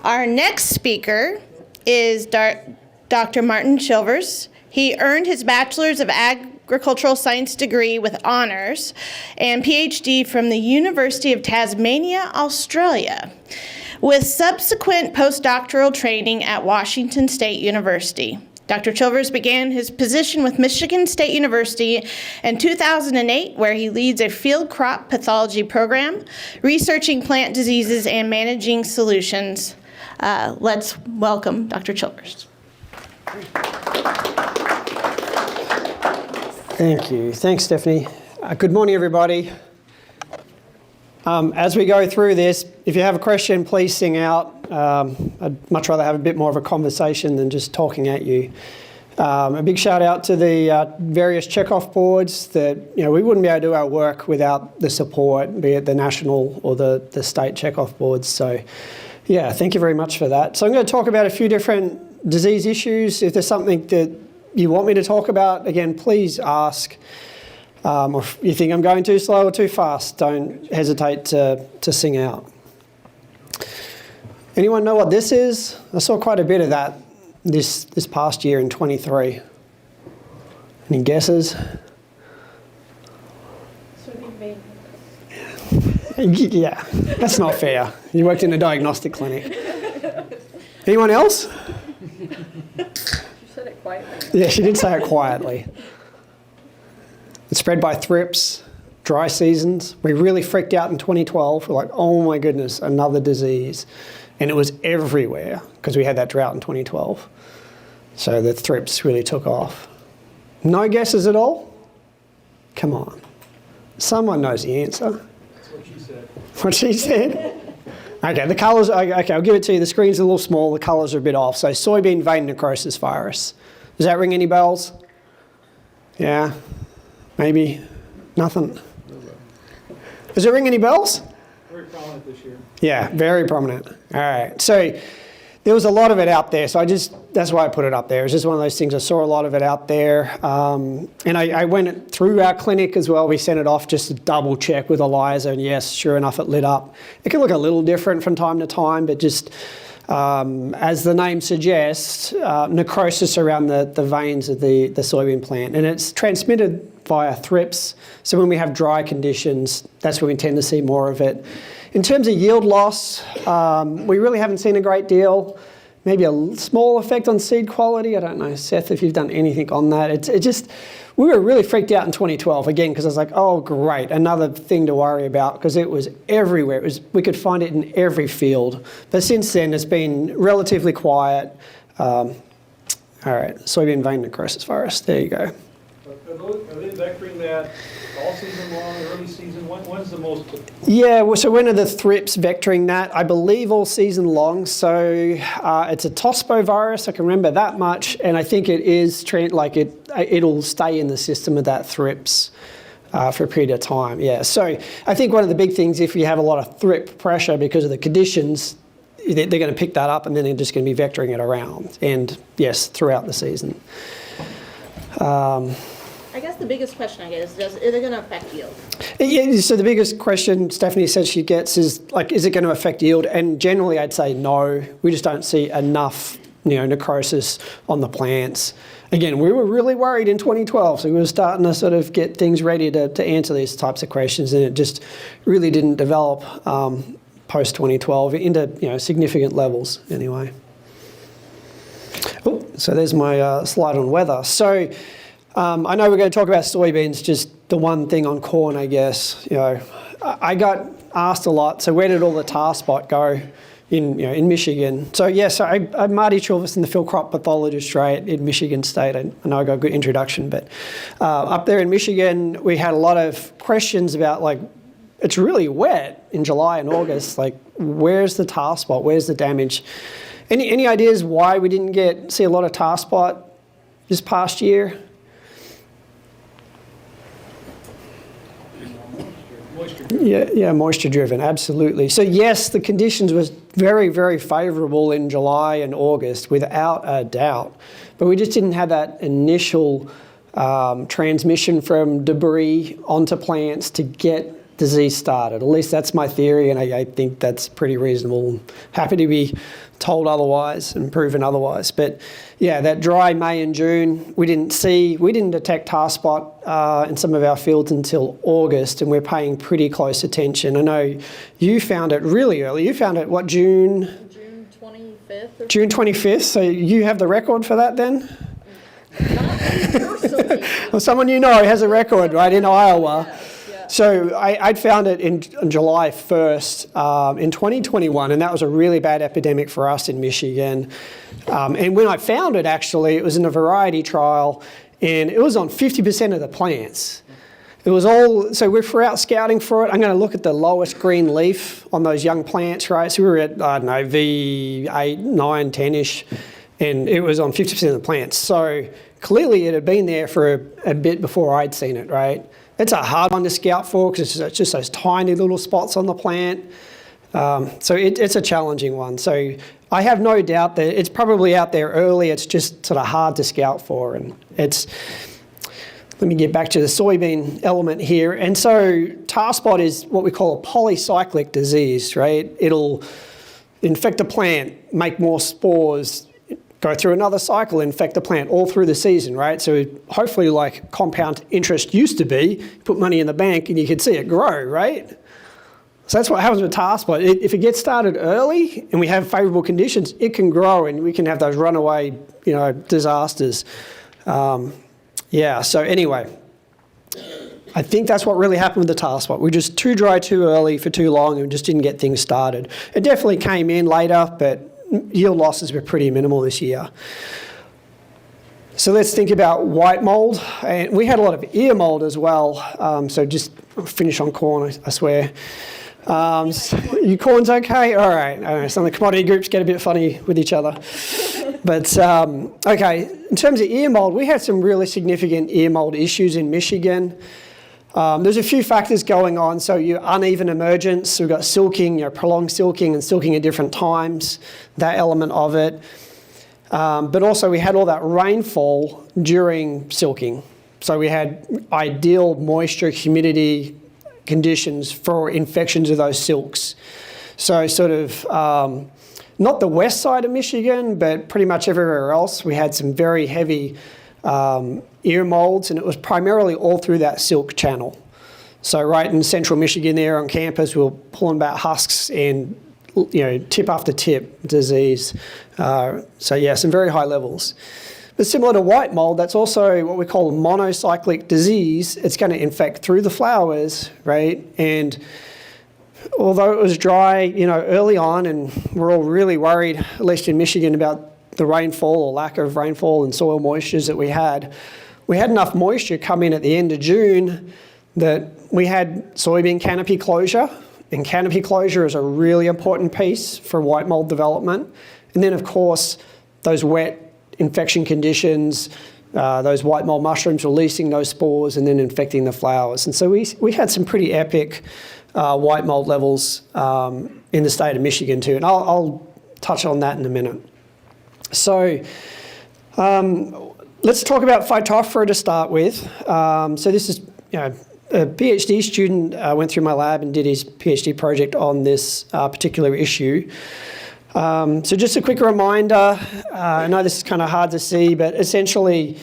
Our next speaker is Dr. Marty Chilvers. He earned his Bachelor's of Agricultural Science degree with honors and Ph.D. from the University of Tasmania, Australia, with subsequent postdoctoral training at Washington State University. Dr. Chilvers began his position with Michigan State University in 2008, where he leads a field crop pathology program, researching plant diseases and managing solutions. Let's welcome Dr. Chilvers. Thank you. Thanks, Stephanie. Good morning, everybody. As we go through this, if you have a question, please sing out. I'd much rather have a bit more of a conversation than just talking at you. A big shout out to the various checkoff boards that, we wouldn't be able to do our work without the support, be it the national or the state checkoff boards. So, yeah, thank you very much for that. So I'm going to talk about a few different disease issues. If there's something that you want me to talk about, again, please ask. Or if you think I'm going too slow or too fast, don't hesitate to sing out. Anyone know what this is? I saw quite a bit of that this past year in 23. Any guesses? Soybean. Yeah, that's not fair. You worked in a diagnostic clinic. Anyone else? She said it quietly. Yeah, she did say it quietly. It's spread by thrips, dry seasons. We really freaked out in 2012. We're like, oh my goodness, another disease. And it was everywhere because we had that drought in 2012. So the thrips really took off. No guesses at all? Come on. Someone knows the answer. That's what she said. What she said? Okay, the colours, okay, I'll give it to you. The screen's a little small, the colours are a bit off. So soybean vein necrosis virus. Does that ring any bells? Yeah? Maybe? Nothing? Does it ring any bells? Very prominent this year. Yeah, very prominent. All right. So there was a lot of it out there. So that's why I put it up there. It's just one of those things. I saw a lot of it out there. And I went through our clinic as well. We sent it off just to double check with ELISA. And yes, sure enough, it lit up. It can look a little different from time to time, but just as the name suggests, necrosis around the veins of the soybean plant. And it's transmitted via thrips. So when we have dry conditions, that's when we tend to see more of it. In terms of yield loss, we really haven't seen a great deal. Maybe a small effect on seed quality. I don't know, Seth, if you've done anything on that. We were really freaked out in 2012, again, because I was like, oh, great, another thing to worry about, because it was everywhere. We could find it in every field. But since then, it's been relatively quiet. All right, soybean vein necrosis virus, there you go. Are they vectoring that all season long, early season? When's the most? Yeah, so when are the thrips vectoring that? I believe all season long. So it's a tospo virus, I can remember that much. And I think it is, it'll stay in the system of that thrips for a period of time. Yeah, so I think one of the big things, if you have a lot of thrip pressure because of the conditions, they're going to pick that up and then they're just going to be vectoring it around. And yes, throughout the season. I guess the biggest question I get is it going to affect yield? Yeah, so the biggest question Stephanie says she gets is it going to affect yield? And generally I'd say no. We just don't see enough necrosis on the plants. Again, we were really worried in 2012, so we were starting to sort of get things ready to answer these types of questions, and it just really didn't develop post-2012 into significant levels anyway. Oh, so there's my slide on weather. So I know we're going to talk about soybeans, just the one thing on corn, I guess. I got asked a lot, so where did all the tar spot go in Michigan? So yes, I'm Marty Chilvers, the field crop pathologist, right, in Michigan State. I know I got a good introduction, but up there in Michigan, we had a lot of questions about it's really wet in July and August. Where's the tar spot? Where's the damage? Any ideas why we didn't see a lot of tar spot this past year? Yeah, moisture driven, absolutely. So yes, the conditions was very, very favourable in July and August, without a doubt. But we just didn't have that initial transmission from debris onto plants to get disease started. At least that's my theory, and I think that's pretty reasonable. Happy to be told otherwise and proven otherwise. But yeah, that dry May and June, we didn't detect tar spot in some of our fields until August, and we're paying pretty close attention. I know you found it really early. You found it, what, June 25th? June 25th, so you have the record for that then? Not me personally. Well, someone you know has a record, right, in Iowa. Yeah. So I'd found it on July 1st in 2021, and that was a really bad epidemic for us in Michigan. And when I found it, actually, it was in a variety trial, and it was on 50% of the plants. It was all, so if we're out scouting for it, I'm going to look at the lowest green leaf on those young plants, right? So we were at, I don't know, V8, 9, 10-ish, and it was on 50% of the plants. So clearly it had been there for a bit before I'd seen it, right? It's a hard one to scout for because it's just those tiny little spots on the plant. So it's a challenging one. So I have no doubt that it's probably out there early. It's just sort of hard to scout for. And it's, let me get back to the soybean element here. And so tar spot is what we call a polycyclic disease, right? It'll infect a plant, make more spores, go through another cycle, infect the plant all through the season, right? So hopefully like compound interest used to be, put money in the bank and you can see it grow, right? So that's what happens with tar spot. If it gets started early and we have favourable conditions, it can grow and we can have those runaway, disasters. Yeah, so anyway, I think that's what really happened with the tar spot. We're just too dry too early for too long and just didn't get things started. It definitely came in later, but yield losses were pretty minimal this year. So let's think about white mold. And we had a lot of ear mold as well. So just finish on corn, I swear. Your corn's okay? All right. I know, some of the commodity groups get a bit funny with each other. But, okay, in terms of ear mold, we had some really significant ear mold issues in Michigan. There's a few factors going on. So your uneven emergence, so we've got silking, prolonged silking and silking at different times, that element of it. But also we had all that rainfall during silking. So we had ideal moisture, humidity conditions for infections of those silks. So sort of not the west side of Michigan, but pretty much everywhere else, we had some very heavy ear molds, and it was primarily all through that silk channel. So right in central Michigan there on campus, we were pulling back husks and tip after tip disease. So yeah, some very high levels. But similar to white mold, that's also what we call a monocyclic disease. It's going to infect through the flowers, right? And although it was dry, early on, and we're all really worried, at least in Michigan, about the rainfall or lack of rainfall and soil moistures that we had enough moisture come in at the end of June that we had soybean canopy closure. And canopy closure is a really important piece for white mold development. And then, of course, those wet infection conditions, those white mold mushrooms releasing those spores and then infecting the flowers. And so we had some pretty epic white mold levels in the state of Michigan too. And I'll touch on that in a minute. So let's talk about Phytophthora to start with. So this is, a Ph.D. student went through my lab and did his Ph.D. project on this particular issue. So just a quick reminder, I know this is kind of hard to see, but essentially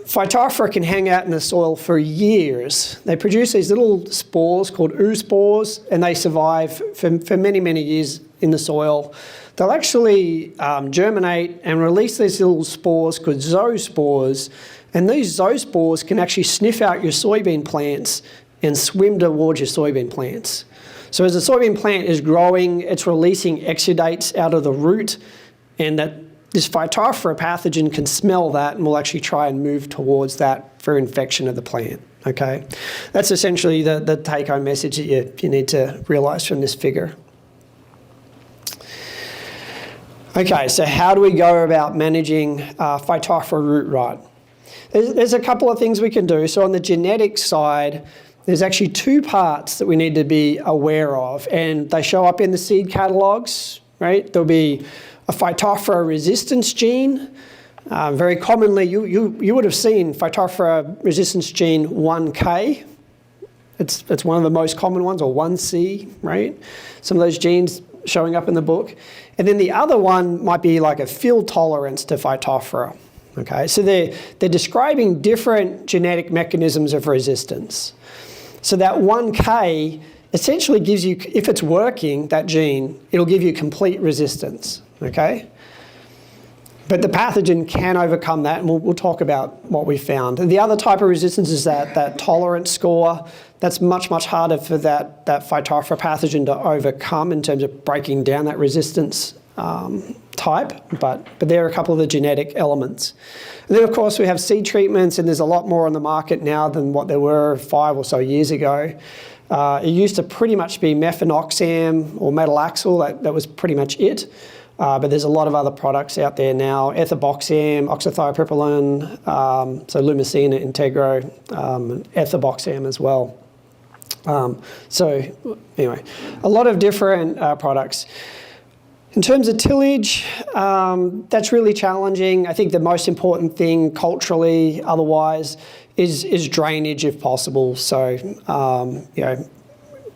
Phytophthora can hang out in the soil for years. They produce these little spores called oospores, and they survive for many, many years in the soil. They'll actually germinate and release these little spores called zoospores, and these zoospores can actually sniff out your soybean plants and swim towards your soybean plants. So as the soybean plant is growing, it's releasing exudates out of the root, and that this Phytophthora pathogen can smell that and will actually try and move towards that for infection of the plant. Okay, that's essentially the take-home message that you need to realise from this figure. Okay, so how do we go about managing Phytophthora root rot? There's a couple of things we can do. So on the genetic side, there's actually two parts that we need to be aware of, and they show up in the seed catalogues, right? There'll be a Phytophthora resistance gene. Very commonly, you would have seen Phytophthora resistance gene 1K. It's one of the most common ones, or 1C, right? Some of those genes showing up in the book. And then the other one might be like a field tolerance to Phytophthora. Okay, so they're describing different genetic mechanisms of resistance. So that 1K essentially gives you, if it's working, that gene, it'll give you complete resistance, okay? But the pathogen can overcome that, and we'll talk about what we found. And the other type of resistance is that tolerance score. That's much, much harder for that Phytophthora pathogen to overcome in terms of breaking down that resistance type, but there are a couple of the genetic elements. And then, of course, we have seed treatments, and there's a lot more on the market now than what there were 5 or so years ago. It used to pretty much be mefenoxam or metalaxyl. That was pretty much it. But there's a lot of other products out there now, ethoboxam, oxythiopropylene, so Lumicina, Integro, and ethoboxam as well. So anyway, a lot of different products. In terms of tillage, that's really challenging. I think the most important thing culturally, otherwise, is drainage if possible. So,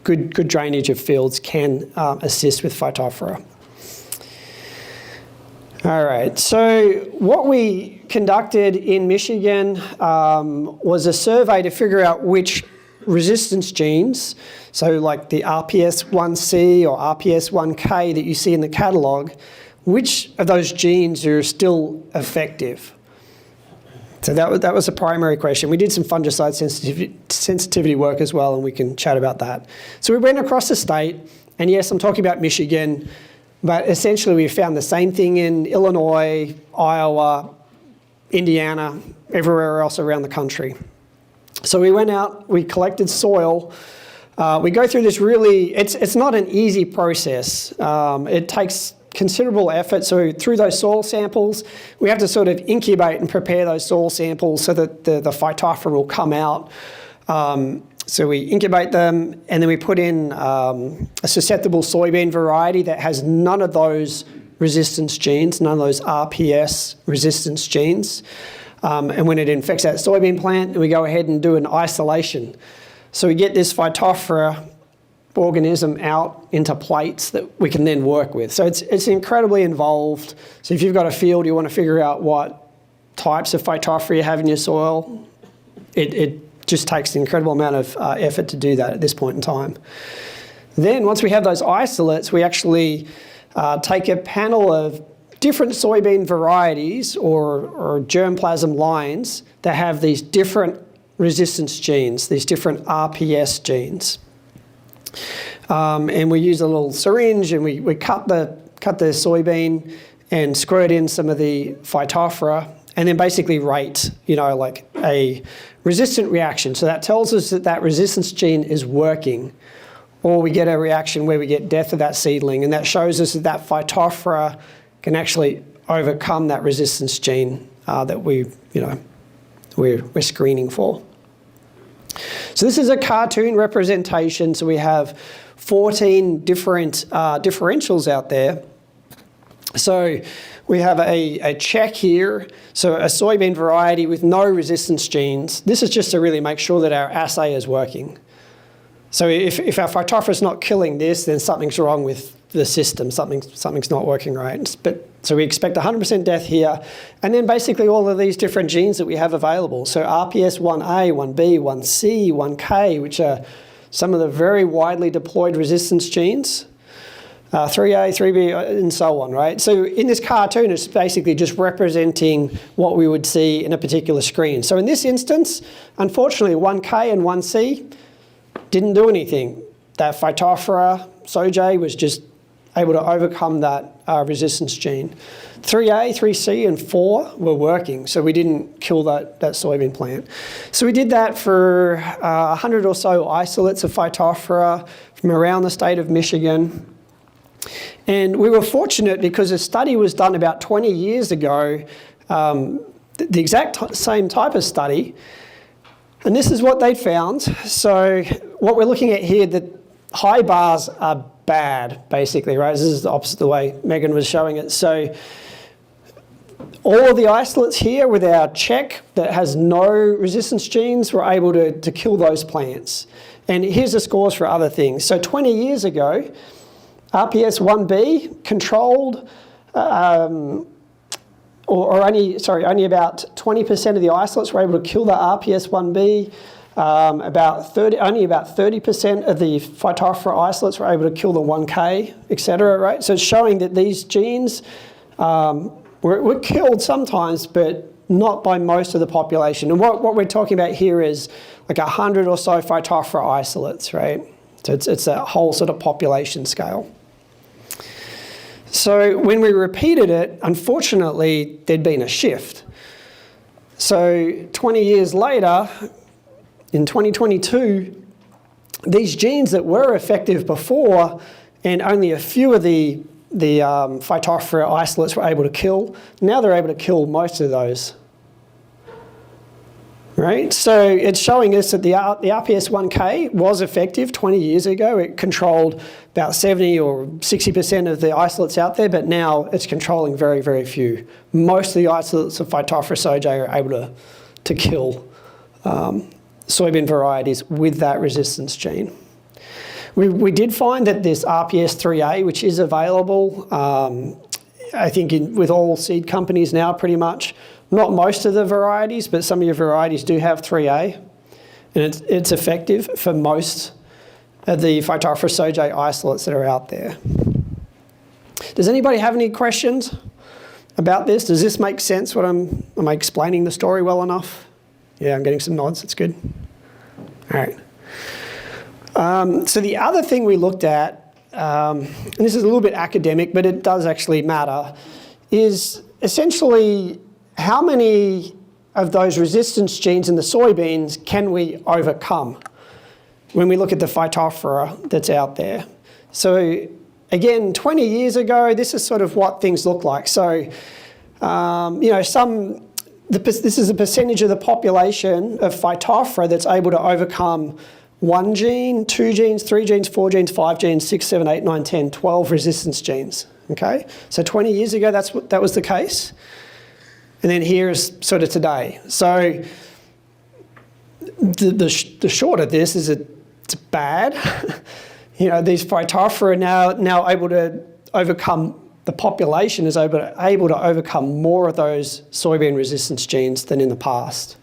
good drainage of fields can assist with Phytophthora. All right, so what we conducted in Michigan was a survey to figure out which resistance genes, so like the RPS1C or RPS1K that you see in the catalogue, which of those genes are still effective? So that was a primary question. We did some fungicide sensitivity work as well, and we can chat about that. So we went across the state, and yes, I'm talking about Michigan, but essentially we found the same thing in Illinois, Iowa, Indiana, everywhere else around the country. So we went out, we collected soil. We go through this really, it's not an easy process. It takes considerable effort. So through those soil samples, we have to sort of incubate and prepare those soil samples so that the Phytophthora will come out. So we incubate them, and then we put in a susceptible soybean variety that has none of those resistance genes, none of those RPS resistance genes. And when it infects that soybean plant, we go ahead and do an isolation. So we get this Phytophthora organism out into plates that we can then work with. So it's incredibly involved. So if you've got a field, you want to figure out what types of Phytophthora you have in your soil, it just takes an incredible amount of effort to do that at this point in time. Then once we have those isolates, we actually take a panel of different soybean varieties or germplasm lines that have these different resistance genes, these different RPS genes. And we use a little syringe, and we cut the soybean and squirt in some of the Phytophthora, and then basically rate, like a resistant reaction. So that tells us that resistance gene is working, or we get a reaction where we get death of that seedling, and that shows us that Phytophthora can actually overcome that resistance gene that we're screening for. So this is a cartoon representation. So we have 14 different differentials out there. So we have a check here, so a soybean variety with no resistance genes. This is just to really make sure that our assay is working. So if our Phytophthora is not killing this, then something's wrong with the system, something's not working right. So we expect 100% death here, and then basically all of these different genes that we have available. So RPS1A, 1B, 1C, 1K, which are some of the very widely deployed resistance genes. 3A, 3B, and so on, right? So in this cartoon, it's basically just representing what we would see in a particular screen. So in this instance, unfortunately, 1K and 1C didn't do anything. That Phytophthora, Soj, was just able to overcome that resistance gene. 3A, 3C, and 4 were working, so we didn't kill that soybean plant. So we did that for 100 or so isolates of Phytophthora from around the state of Michigan. And we were fortunate because a study was done about 20 years ago, the exact same type of study, and this is what they found. So what we're looking at here, the high bars are bad, basically, right? This is the opposite of the way Megan was showing it. So all of the isolates here with our check that has no resistance genes were able to kill those plants. And here's the scores for other things. So 20 years ago, RPS 1B controlled, only about 20% of the isolates were able to kill the RPS 1B. Only about 30% of the Phytophthora isolates were able to kill the 1K, etc. Right? So it's showing that these genes were killed sometimes, but not by most of the population. And what we're talking about here is like 100 or so Phytophthora isolates, right? So it's a whole sort of population scale. So when we repeated it, unfortunately, there'd been a shift. So 20 years later, in 2022, these genes that were effective before, and only a few of the Phytophthora isolates were able to kill, now they're able to kill most of those. Right? So it's showing us that the RPS1K was effective 20 years ago. It controlled about 70 or 60% of the isolates out there, but now it's controlling very, very few. Most of the isolates of Phytophthora sojei are able to kill soybean varieties with that resistance gene. We did find that this RPS3A, which is available, I think with all seed companies now pretty much, not most of the varieties, but some of your varieties do have 3A, and it's effective for most of the Phytophthora sojei isolates that are out there. Does anybody have any questions about this? Does this make sense? Am I explaining the story well enough? Yeah, I'm getting some nods, that's good. All right. So the other thing we looked at, and this is a little bit academic, but it does actually matter, is essentially how many of those resistance genes in the soybeans can we overcome when we look at the Phytophthora that's out there. So again, 20 years ago, this is sort of what things look like. So, this is a percentage of the population of Phytophthora that's able to overcome 1 gene, 2 genes, 3 genes, 4 genes, 5 genes, 6, 7, 8, 9, 10, 12 resistance genes, okay? So 20 years ago, that was the case. And then here's sort of today. So the short of this is it's bad. These Phytophthora are now able to overcome, the population is able to overcome more of those soybean resistance genes than in the past.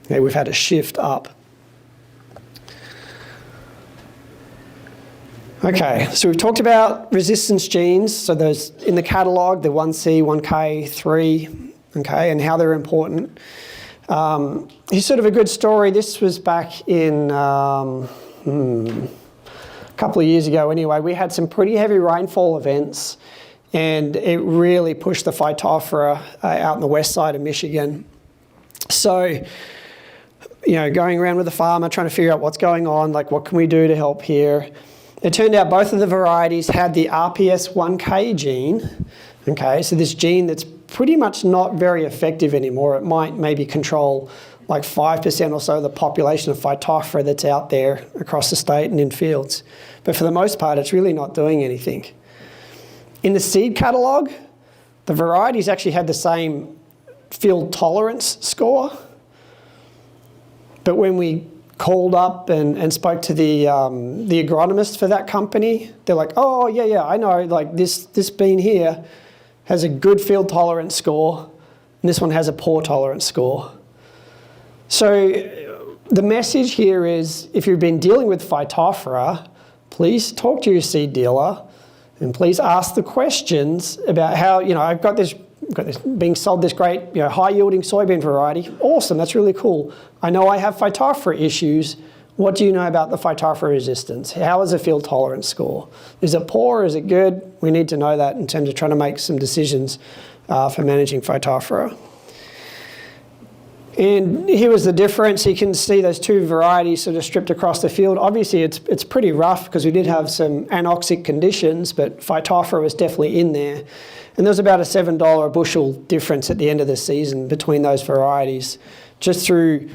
Okay, we've had a shift up. Okay, so we've talked about resistance genes, so those in the catalogue, the 1C, 1K, 3, okay, and how they're important. Here's sort of a good story. This was back in a couple of years ago anyway. We had some pretty heavy rainfall events, and it really pushed the Phytophthora out in the west side of Michigan. So, going around with the farmer, trying to figure out what's going on, like what can we do to help here. It turned out both of the varieties had the RPS1K gene, okay, so this gene that's pretty much not very effective anymore. It might maybe control like 5% or so of the population of Phytophthora that's out there across the state and in fields. But for the most part, it's really not doing anything. In the seed catalogue, the varieties actually had the same field tolerance score, but when we called up and spoke to the agronomist for that company, they're like, oh, yeah, I know, like this bean here has a good field tolerance score, and this one has a poor tolerance score. So the message here is, if you've been dealing with Phytophthora, please talk to your seed dealer, and please ask the questions about how, I've got this being sold this great, high-yielding soybean variety. Awesome, that's really cool. I know I have Phytophthora issues. What do you know about the Phytophthora resistance? How is the field tolerance score? Is it poor? Is it good? We need to know that in terms of trying to make some decisions for managing Phytophthora. And here was the difference. You can see those two varieties sort of stripped across the field. Obviously, it's pretty rough because we did have some anoxic conditions, but Phytophthora was definitely in there. And there was about a $7 a bushel difference at the end of the season between those varieties, just through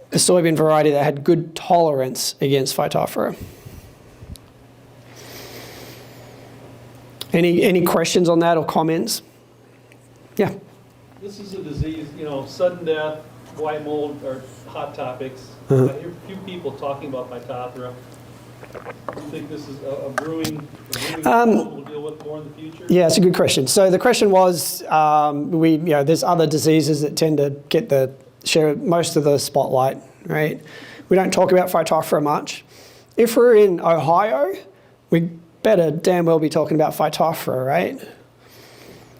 the soybean variety that had good tolerance against Phytophthora. Any questions on that or comments? Yeah. this is a disease, you know, sudden death, white mold are hot topics. Uh-huh. I hear a few people talking about Phytophthora. Do you think this is a brewing problem we'll deal with more in the future? Yeah, it's a good question. So the question was, there's other diseases that tend to share most of the spotlight, right? We don't talk about Phytophthora much. If we're in Ohio, we better damn well be talking about Phytophthora, right?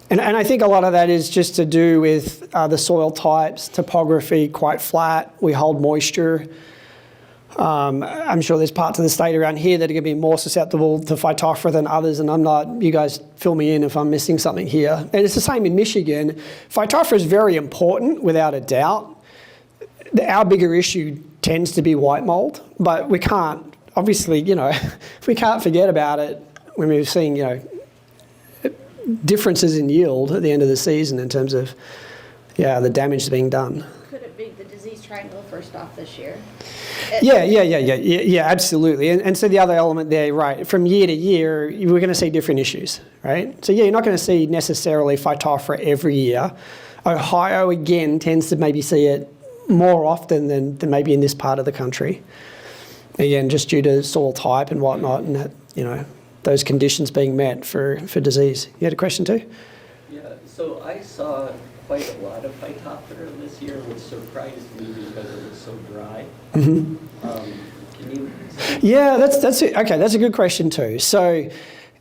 And I think a lot of that is just to do with the soil types, topography, quite flat. We hold moisture. I'm sure there's parts of the state around here that are going to be more susceptible to Phytophthora than others, and I'm not, you guys fill me in if I'm missing something here. And it's the same in Michigan. Phytophthora is very important, without a doubt. Our bigger issue tends to be white mold, but we can't, obviously, we can't forget about it when we're seeing, differences in yield at the end of the season in terms of, the damage being done. Could it be the disease triangle first off this year? Yeah, absolutely. And so the other element there, right, from year to year, we're going to see different issues, right? So you're not going to see necessarily Phytophthora every year. Ohio, again, tends to maybe see it more often than maybe in this part of the country. Again, just due to soil type and whatnot, and that, those conditions being met for disease. You had a question too? Yeah, so I saw quite a lot of Phytophthora this year, which surprised me because it was so dry. Mm-hmm. Can you? Yeah, that's it. Okay, that's a good question too. So,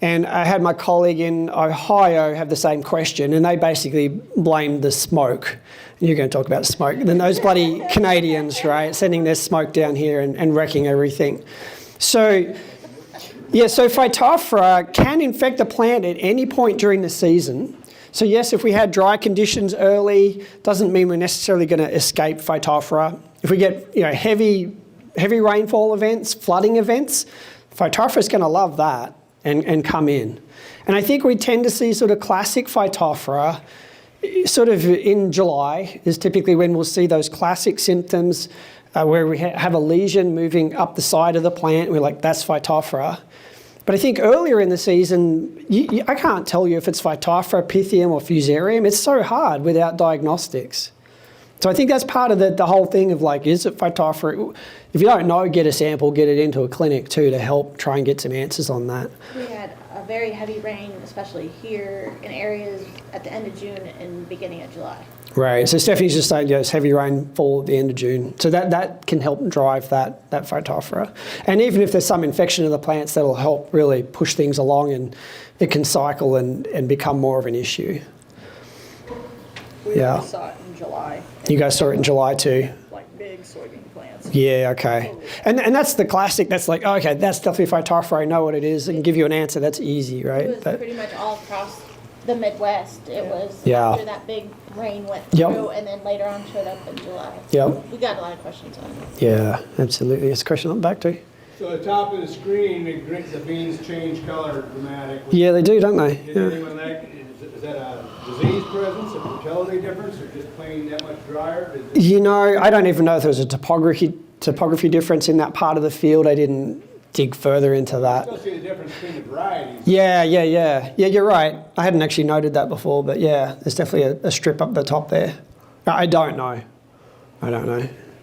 and I had my colleague in Ohio have the same question, and they basically blamed the smoke. You're going to talk about smoke. Then those bloody Canadians, right, sending their smoke down here and wrecking everything. So, yeah, so Phytophthora can infect the plant at any point during the season. So yes, if we had dry conditions early, doesn't mean we're necessarily going to escape Phytophthora. If we get heavy rainfall events, flooding events, Phytophthora is going to love that and come in. And I think we tend to see sort of classic Phytophthora sort of in July is typically when we'll see those classic symptoms where we have a lesion moving up the side of the plant. We're like, that's Phytophthora. But I think earlier in the season, I can't tell you if it's Phytophthora, Pythium or Fusarium. It's so hard without diagnostics. So I think that's part of the whole thing of like, is it Phytophthora? If you don't know, get a sample, get it into a clinic too to help try and get some answers on that. We had a very heavy rain, especially here in areas at the end of June and beginning of July. Right, so Stephanie's just saying, it's heavy rainfall at the end of June. So that can help drive that Phytophthora. And even if there's some infection of the plants, that'll help really push things along and it can cycle and become more of an issue. We already saw it in July. You guys saw it in July too? Like big soybean plants. Yeah, okay. And that's the classic, that's like, okay, that's definitely Phytophthora, I know what it is, and give you an answer, that's easy, right? It was pretty much all across the Midwest. It was Yeah. after that big rain went through and then later on showed up in July. Yep. We got a lot of questions on it. Yeah, absolutely. It's a question I'm back to. So at the top of the screen, the beans change color dramatically. Yeah, they do, don't they? Is Yeah. anyone is that a disease presence, a fertility difference, or just plain that much drier? I don't even know if there was a topography difference in that part of the field. I didn't dig further into that. Still see the difference between the varieties. Yeah, you're right. I hadn't actually noted that before, but yeah, there's definitely a strip up the top there. I don't know.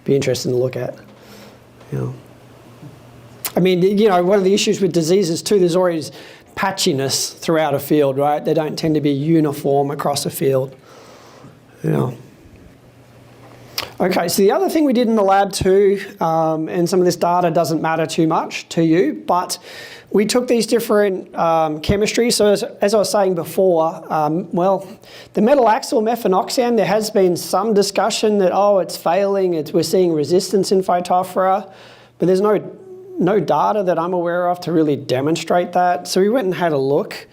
Be interesting to look at. I mean, one of the issues with diseases too, there's always patchiness throughout a field, right? They don't tend to be uniform across a field. Okay, so the other thing we did in the lab too, and some of this data doesn't matter too much to you, but we took these different chemistries. So as I was saying before, the metalaxyl mefenoxam, there has been some discussion that, it's failing, we're seeing resistance in Phytophthora, but there's no data that I'm aware of to really demonstrate that. So we went and had a look,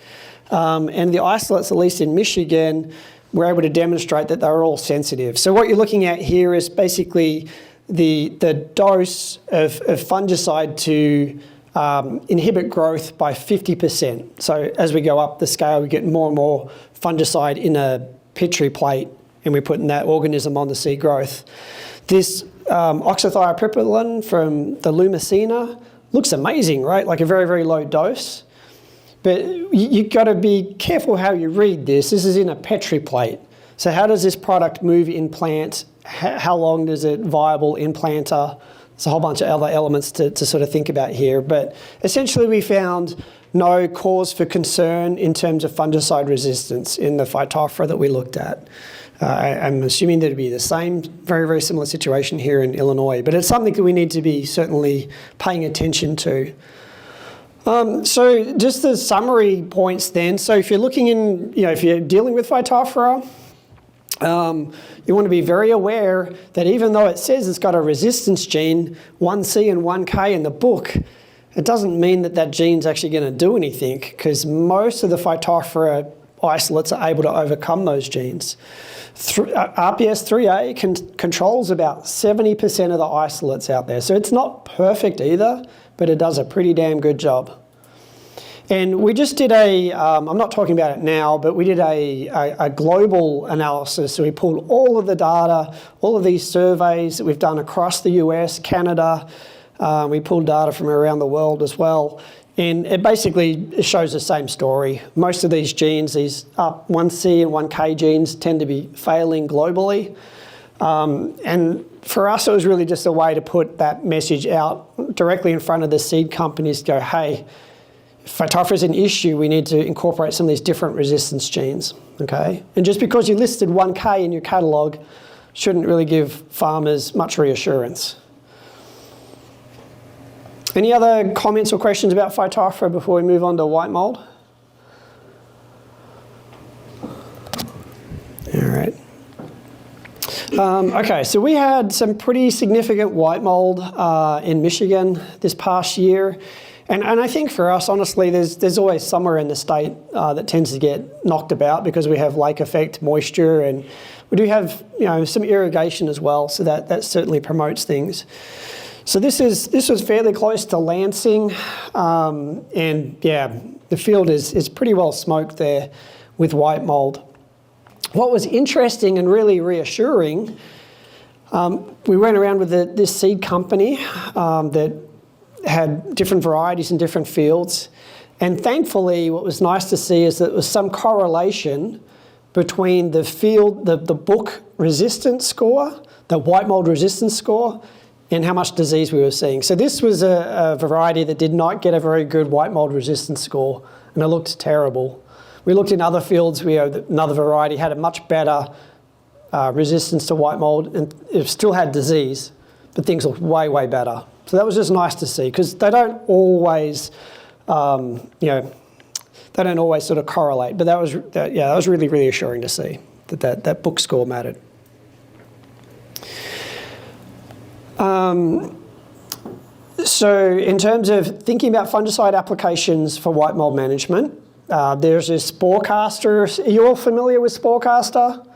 and the isolates, at least in Michigan, we're able to demonstrate that they're all sensitive. So what you're looking at here is basically the dose of fungicide to inhibit growth by 50%. So as we go up the scale, we get more and more fungicide in a Petri plate, and we're putting that organism on the seed growth. This oxythiopripyline from the Lumicina looks amazing, right? Like a very, very low dose. But you've got to be careful how you read this. This is in a Petri plate. So how does this product move in plant? How long is it viable in planter? There's a whole bunch of other elements to sort of think about here. But essentially we found no cause for concern in terms of fungicide resistance in the Phytophthora that we looked at. I'm assuming there'd be the same, very, very similar situation here in Illinois, but it's something that we need to be certainly paying attention to. So just the summary points then. So if you're looking in, if you're dealing with Phytophthora, you want to be very aware that even though it says it's got a resistance gene, 1C and 1K in the book, it doesn't mean that that gene's actually going to do anything, because most of the Phytophthora isolates are able to overcome those genes. RPS3A controls about 70% of the isolates out there. So it's not perfect either, but it does a pretty damn good job. And we just did I'm not talking about it now, but we did a global analysis. So we pulled all of the data, all of these surveys that we've done across the US, Canada. We pulled data from around the world as well. And it basically shows the same story. Most of these genes, these 1C and 1K genes, tend to be failing globally. And for us, it was really just a way to put that message out directly in front of the seed companies to go, hey, if Phytophthora is an issue, we need to incorporate some of these different resistance genes, okay? And just because you listed 1K in your catalogue shouldn't really give farmers much reassurance. Any other comments or questions about Phytophthora before we move on to white mold? All right. Okay, so we had some pretty significant white mold in Michigan this past year. And I think for us, honestly, there's always somewhere in the state that tends to get knocked about because we have lake effect moisture, and we do have some irrigation as well, so that certainly promotes things. So this was fairly close to Lansing, and yeah, the field is pretty well smoked there with white mold. What was interesting and really reassuring, we went around with this seed company that had different varieties in different fields, and thankfully what was nice to see is that there was some correlation between the book resistance score, the white mold resistance score, and how much disease we were seeing. So this was a variety that did not get a very good white mold resistance score, and it looked terrible. We looked in other fields, another variety had a much better resistance to white mold, and it still had disease, but things looked way, way better. So that was just nice to see, because they don't always, they don't always sort of correlate, but that was really reassuring to see that book score mattered. So in terms of thinking about fungicide applications for white mold management, there's this Sporecaster. Are you all familiar with Sporecaster?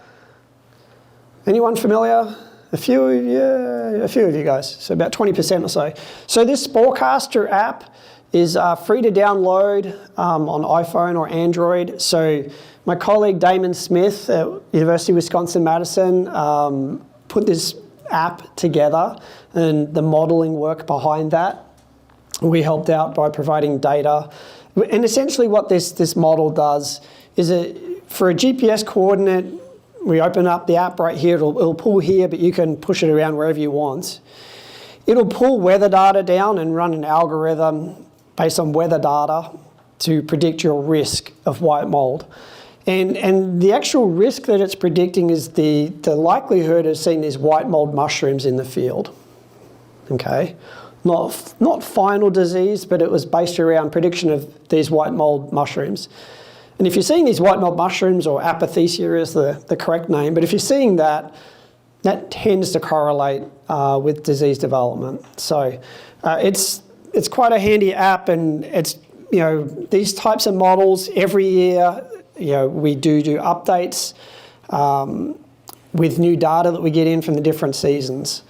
Anyone familiar? A few of you guys, so about 20% or so. So this Sporecaster app is free to download on iPhone or Android. So my colleague Damon Smith at University of Wisconsin-Madison put this app together, and the modeling work behind that. We helped out by providing data. And essentially what this model does is for a GPS coordinate, we open up the app right here, it'll pull here, but you can push it around wherever you want. It'll pull weather data down and run an algorithm based on weather data to predict your risk of white mold. And the actual risk that it's predicting is the likelihood of seeing these white mold mushrooms in the field, okay? Not final disease, but it was based around prediction of these white mold mushrooms. And if you're seeing these white mold mushrooms, or apothecia is the correct name, but if you're seeing that tends to correlate with disease development. So it's quite a handy app, and it's, these types of models every year, we do updates with new data that we get in from the different seasons.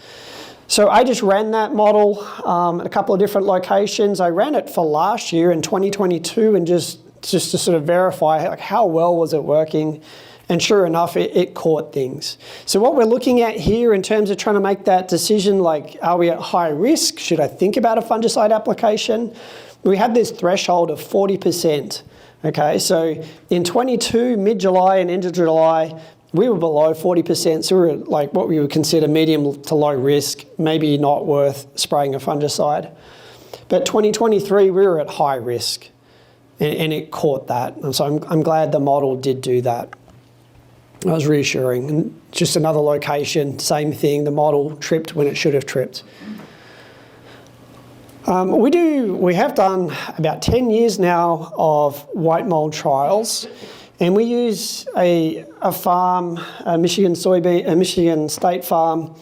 So I just ran that model at a couple of different locations. I ran it for last year in 2022, and just to sort of verify how well was it working. And sure enough, it caught things. So what we're looking at here in terms of trying to make that decision, are we at high risk? Should I think about a fungicide application? We had this threshold of 40%. Okay, so in 22, mid-July and end of July, we were below 40%, so we were like what we would consider medium to low risk, maybe not worth spraying a fungicide. But 2023, we were at high risk, and it caught that. And so I'm glad the model did do that. That was reassuring. And just another location, same thing, the model tripped when it should have tripped. We have done about 10 years now of white mold trials, and we use a farm, a Michigan State farm,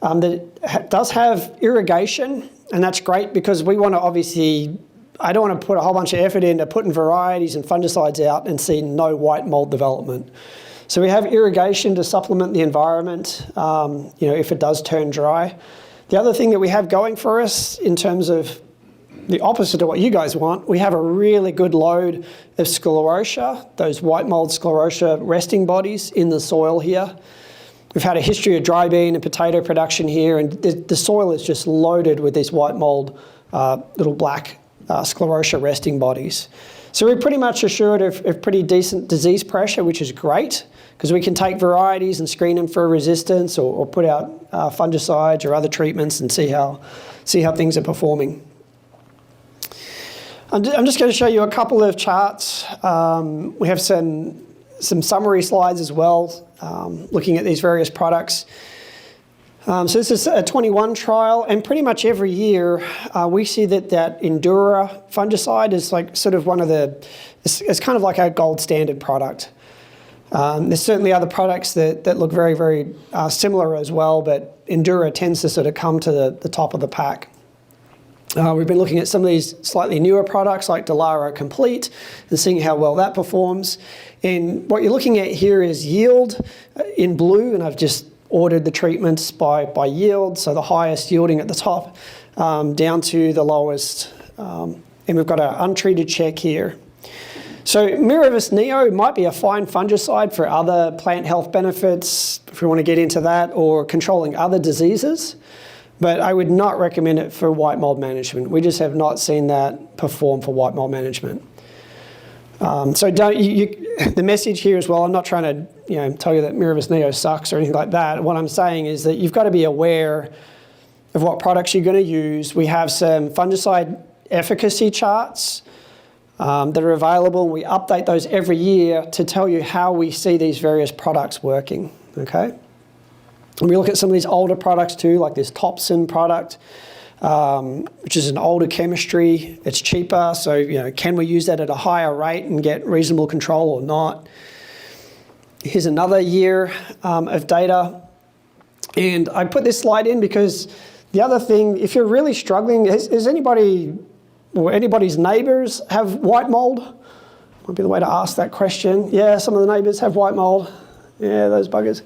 that does have irrigation, and that's great because we want to obviously, I don't want to put a whole bunch of effort into putting varieties and fungicides out and see no white mold development. So we have irrigation to supplement the environment, if it does turn dry. The other thing that we have going for us in terms of the opposite of what you guys want, we have a really good load of sclerotia, those white mold sclerotia resting bodies in the soil here. We've had a history of dry bean and potato production here, and the soil is just loaded with these white mold little black sclerotia resting bodies. So we're pretty much assured of pretty decent disease pressure, which is great, because we can take varieties and screen them for resistance or put out fungicides or other treatments and see how things are performing. I'm just going to show you a couple of charts. We have some summary slides as well, looking at these various products. So this is a 21 trial, and pretty much every year we see that Endura fungicide is like sort of one of it's kind of like a gold standard product. There's certainly other products that look very, very similar as well, but Endura tends to sort of come to the top of the pack. We've been looking at some of these slightly newer products like Delaro Complete and seeing how well that performs. And what you're looking at here is yield in blue, and I've just ordered the treatments by yield, so the highest yielding at the top down to the lowest. And we've got our untreated check here. So Miravis Neo might be a fine fungicide for other plant health benefits, if we want to get into that, or controlling other diseases. But I would not recommend it for white mold management. We just have not seen that perform for white mold management. So the message here as well, I'm not trying to tell you that Miravis Neo sucks or anything like that. What I'm saying is that you've got to be aware of what products you're going to use. We have some fungicide efficacy charts that are available, and we update those every year to tell you how we see these various products working, okay? And we look at some of these older products too, like this Topsin product, which is an older chemistry. It's cheaper, so can we use that at a higher rate and get reasonable control or not? Here's another year of data. And I put this slide in because the other thing, if you're really struggling, is anybody or anybody's neighbours have white mould? Might be the way to ask that question. Yeah, some of the neighbours have white mould. Yeah, those buggers.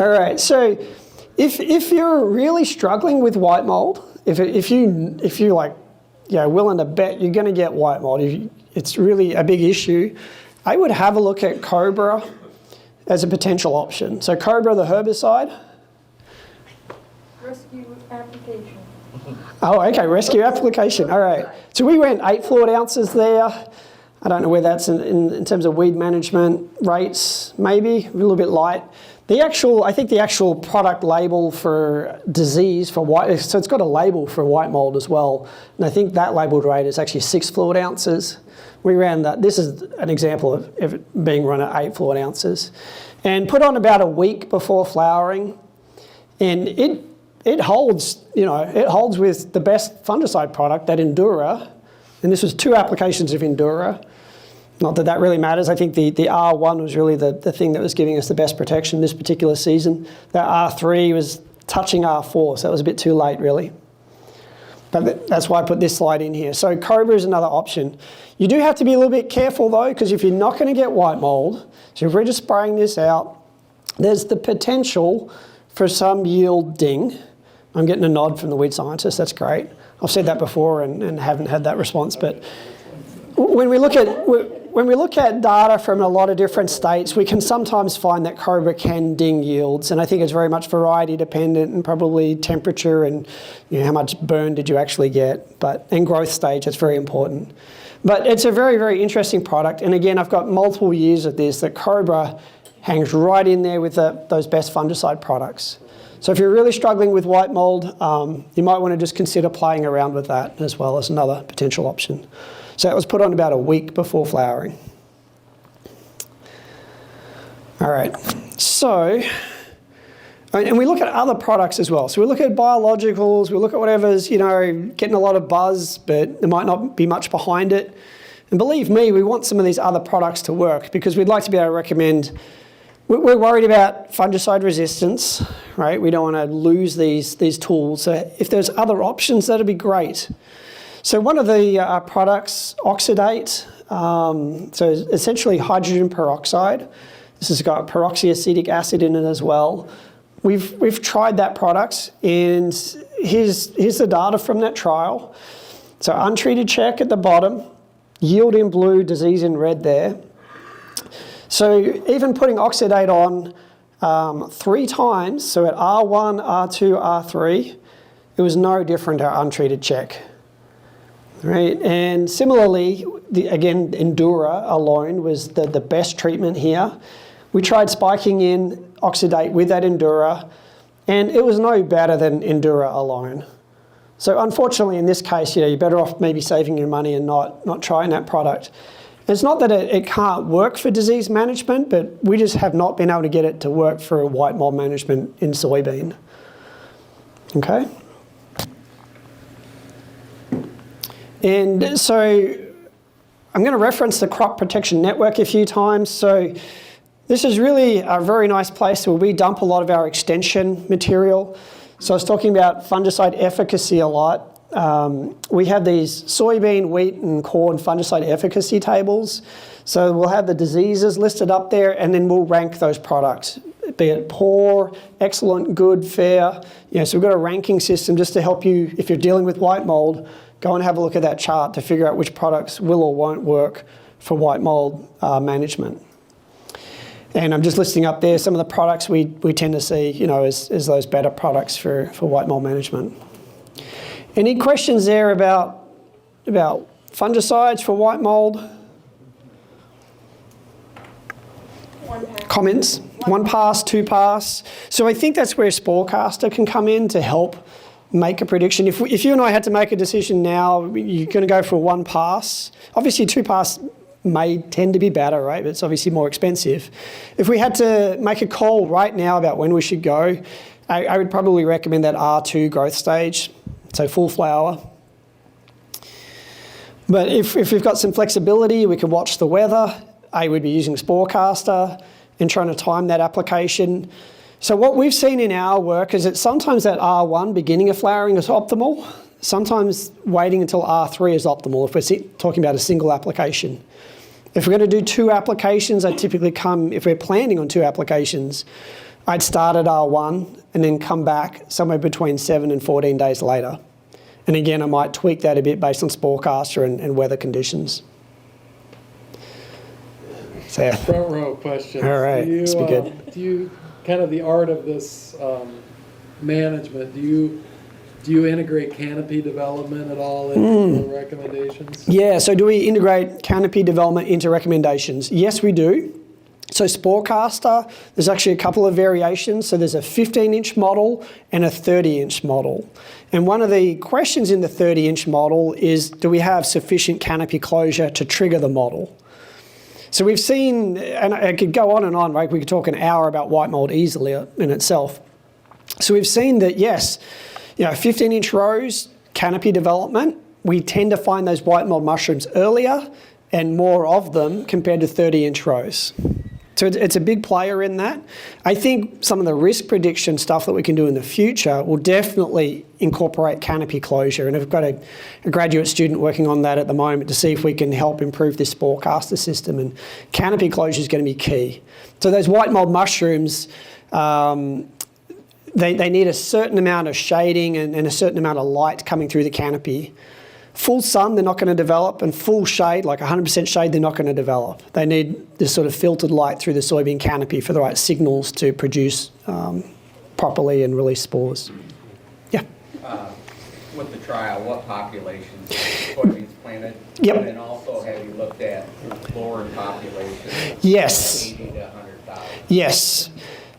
All right, so if you're really struggling with white mold, if you like, willing to bet you're going to get white mold, it's really a big issue, I would have a look at Cobra as a potential option. So Cobra, the herbicide. Rescue application. Oh, okay, rescue application. All right. So we went 8 fluid ounces there. I don't know where that's in terms of weed management rates, maybe, a little bit light. I think the actual product label for disease for white, so it's got a label for white mold as well. And I think that labeled rate is actually 6 fluid ounces. We ran that. This is an example of it being run at 8 fluid ounces. And put on about a week before flowering. And it holds, it holds with the best fungicide product, that Endura. And this was 2 applications of Endura. Not that really matters. I think the R1 was really the thing that was giving us the best protection this particular season. That R3 was touching R4, so that was a bit too late, really. But that's why I put this slide in here. So Cobra is another option. You do have to be a little bit careful, though, because if you're not going to get white mold, so if we're just spraying this out, there's the potential for some yield ding. I'm getting a nod from the weed scientist. That's great. I've said that before and haven't had that response, but when we look at data from a lot of different states, we can sometimes find that Cobra can ding yields, and I think it's very much variety dependent and probably temperature and how much burn did you actually get, and growth stage. That's very important. But it's a very, very interesting product, and again, I've got multiple years of this that Cobra hangs right in there with those best fungicide products. So if you're really struggling with white mold, you might want to just consider playing around with that as well as another potential option. So that was put on about a week before flowering. All right, so, and we look at other products as well. So we look at biologicals, we look at whatever's, getting a lot of buzz, but there might not be much behind it. And believe me, we want some of these other products to work because we'd like to be able to recommend. We're worried about fungicide resistance, right? We don't want to lose these tools. So if there's other options, that'd be great. So one of the products, Oxidate, so essentially hydrogen peroxide. This has got peroxyacetic acid in it as well. We've tried that product, and here's the data from that trial. So untreated check at the bottom, yield in blue, disease in red there. So even putting Oxidate on 3 times, so at R1, R2, R3, it was no different to our untreated check. Right? And similarly, again, Endura alone was the best treatment here. We tried spiking in Oxidate with that Endura, and it was no better than Endura alone. So unfortunately, in this case, you're better off maybe saving your money and not trying that product. It's not that it can't work for disease management, but we just have not been able to get it to work for white mold management in soybean. Okay? And so I'm going to reference the Crop Protection Network a few times. So this is really a very nice place where we dump a lot of our extension material. So I was talking about fungicide efficacy a lot. We have these soybean, wheat, and corn fungicide efficacy tables. So we'll have the diseases listed up there, and then we'll rank those products, be it poor, excellent, good, fair. So we've got a ranking system just to help you, if you're dealing with white mold, go and have a look at that chart to figure out which products will or won't work for white mold management. And I'm just listing up there some of the products we tend to see, as those better products for white mold management. Any questions there about fungicides for white mold? Comments? 1 pass, 2 pass. So I think that's where Sporecaster can come in to help make a prediction. If you and I had to make a decision now, you're going to go for 1 pass. Obviously 2 pass may tend to be better, right? But it's obviously more expensive. If we had to make a call right now about when we should go, I would probably recommend that R2 growth stage, so full flower. But if we've got some flexibility, we can watch the weather. I would be using Sporecaster and trying to time that application. So what we've seen in our work is that sometimes that R1 beginning of flowering is optimal. Sometimes waiting until R3 is optimal if we're talking about a single application. If we're going to do 2 applications, I typically if we're planning on 2 applications, I'd start at R1 and then come back somewhere between 7 and 14 days later. And again, I might tweak that a bit based on Sporecaster and weather conditions. So, front row question. All right, this will be good. Do you, kind of the art of this management, do you integrate canopy development at all into the recommendations? Yeah, so do we integrate canopy development into recommendations? Yes, we do. So Sporecaster, there's actually a couple of variations. So there's a 15-inch model and a 30-inch model. And one of the questions in the 30-inch model is, do we have sufficient canopy closure to trigger the model? So we've seen, and I could go on and on, right? We could talk an hour about white mold easily in itself. So we've seen that, yes, 15-inch rows, canopy development, we tend to find those white mold mushrooms earlier and more of them compared to 30-inch rows. So it's a big player in that. I think some of the risk prediction stuff that we can do in the future will definitely incorporate canopy closure. And I've got a graduate student working on that at the moment to see if we can help improve this Sporecaster system. And canopy closure is going to be key. So those white mold mushrooms, they need a certain amount of shading and a certain amount of light coming through the canopy. Full sun, they're not going to develop, and full shade, like 100% shade, they're not going to develop. They need this sort of filtered light through the soybean canopy for the right signals to produce properly and release spores. Yeah? With the trial, what populations of soybeans planted? Yep. And then also, have you looked at lower populations? Yes. 80 to 100,000? Yes.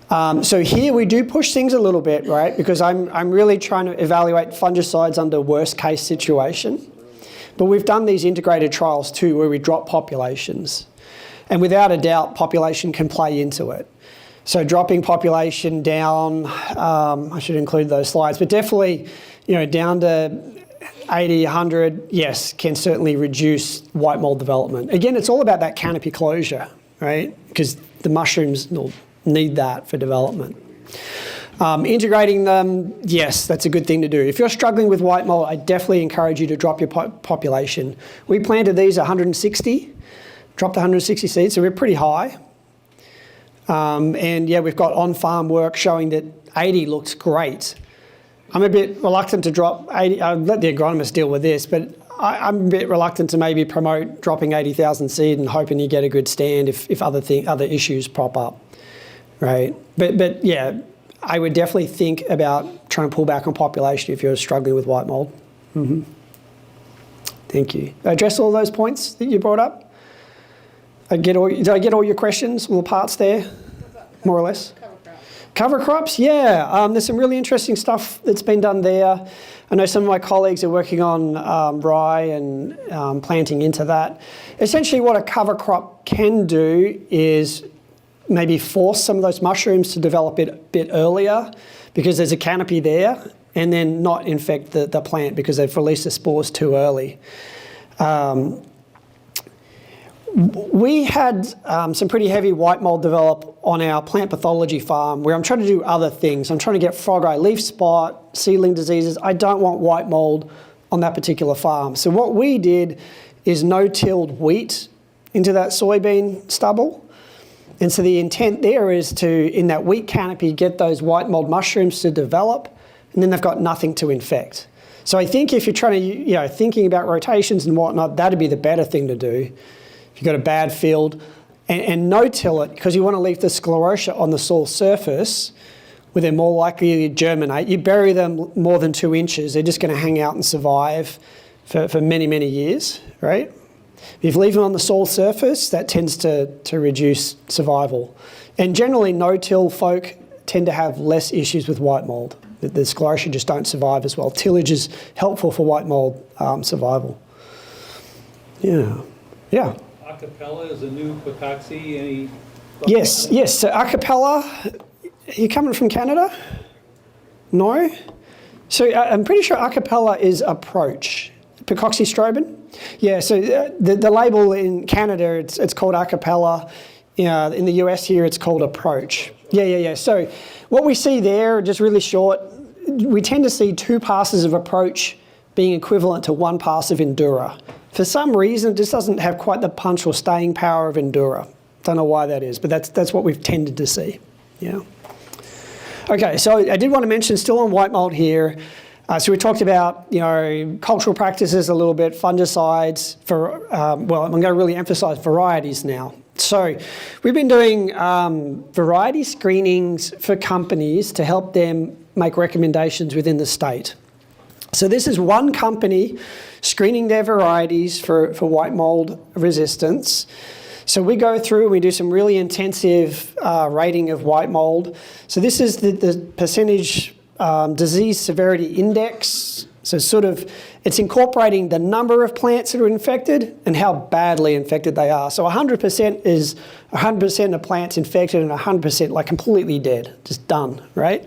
So here we do push things a little bit, right? Because I'm really trying to evaluate fungicides under worst case situation. But we've done these integrated trials too where we drop populations. And without a doubt, population can play into it. So dropping population down, I should include those slides, but definitely, down to 80, 100, yes, can certainly reduce white mold development. Again, it's all about that canopy closure, right? Because the mushrooms will need that for development. Integrating them, yes, that's a good thing to do. If you're struggling with white mold, I definitely encourage you to drop your population. We planted these 160, dropped 160 seeds, so we're pretty high. And yeah, we've got on-farm work showing that 80 looks great. I'm a bit reluctant to drop 80. I'll let the agronomist deal with this, but I'm a bit reluctant to maybe promote dropping 80,000 seed and hoping you get a good stand if other issues pop up, right? But yeah, I would definitely think about trying to pull back on population if you're struggling with white mold. Mm-hmm. Thank you. Did I address all those points that you brought up? Did I get all your questions, all the parts there, more or less? Cover crops. Cover crops, yeah. There's some really interesting stuff that's been done there. I know some of my colleagues are working on rye and planting into that. Essentially what a cover crop can do is maybe force some of those mushrooms to develop it a bit earlier because there's a canopy there, and then not infect the plant because they've released the spores too early. We had some pretty heavy white mold develop on our plant pathology farm where I'm trying to do other things. I'm trying to get frog eye leaf spot, seedling diseases. I don't want white mold on that particular farm. So what we did is no-tilled wheat into that soybean stubble. And so the intent there is to, in that wheat canopy, get those white mold mushrooms to develop, and then they've got nothing to infect. So I think if you're trying to, thinking about rotations and whatnot, that'd be the better thing to do. If you've got a bad field, and no-till it, because you want to leave the sclerotia on the soil surface where they're more likely to germinate. You bury them more than 2 inches, they're just going to hang out and survive for many, many years, right? If you leave them on the soil surface, that tends to reduce survival. And generally, no-till folk tend to have less issues with white mold. The sclerotia just don't survive as well. Tillage is helpful for white mold survival. Yeah. Acapella is a new Phytophthora. Any? Yes. So acapella, are you coming from Canada? No? So I'm pretty sure acapella is approach. Picoxystrobin? Yeah, so the label in Canada, it's called acapella. In the US here, it's called approach. Yeah. So what we see there, just really short, we tend to see 2 passes of approach being equivalent to 1 pass of endura. For some reason, it just doesn't have quite the punch or staying power of endura. Don't know why that is, but that's what we've tended to see. Yeah. Okay, so I did want to mention, still on white mold here, so we talked about, cultural practices a little bit, fungicides, I'm going to really emphasize varieties now. So we've been doing variety screenings for companies to help them make recommendations within the state. So this is one company screening their varieties for white mold resistance. So we go through and we do some really intensive rating of white mold. So this is the percentage disease severity index. So it's incorporating the number of plants that are infected and how badly infected they are. So 100% is 100% of plants infected and 100% like completely dead, just done, right?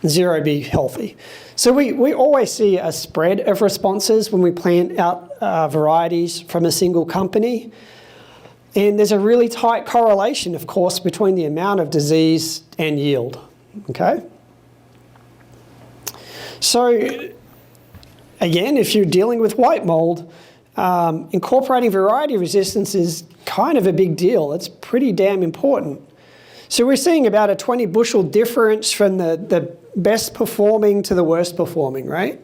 0 be healthy. So we always see a spread of responses when we plant out varieties from a single company. And there's a really tight correlation, of course, between the amount of disease and yield, okay? So again, if you're dealing with white mold, incorporating variety resistance is kind of a big deal. It's pretty damn important. So we're seeing about a 20 bushel difference from the best performing to the worst performing, right?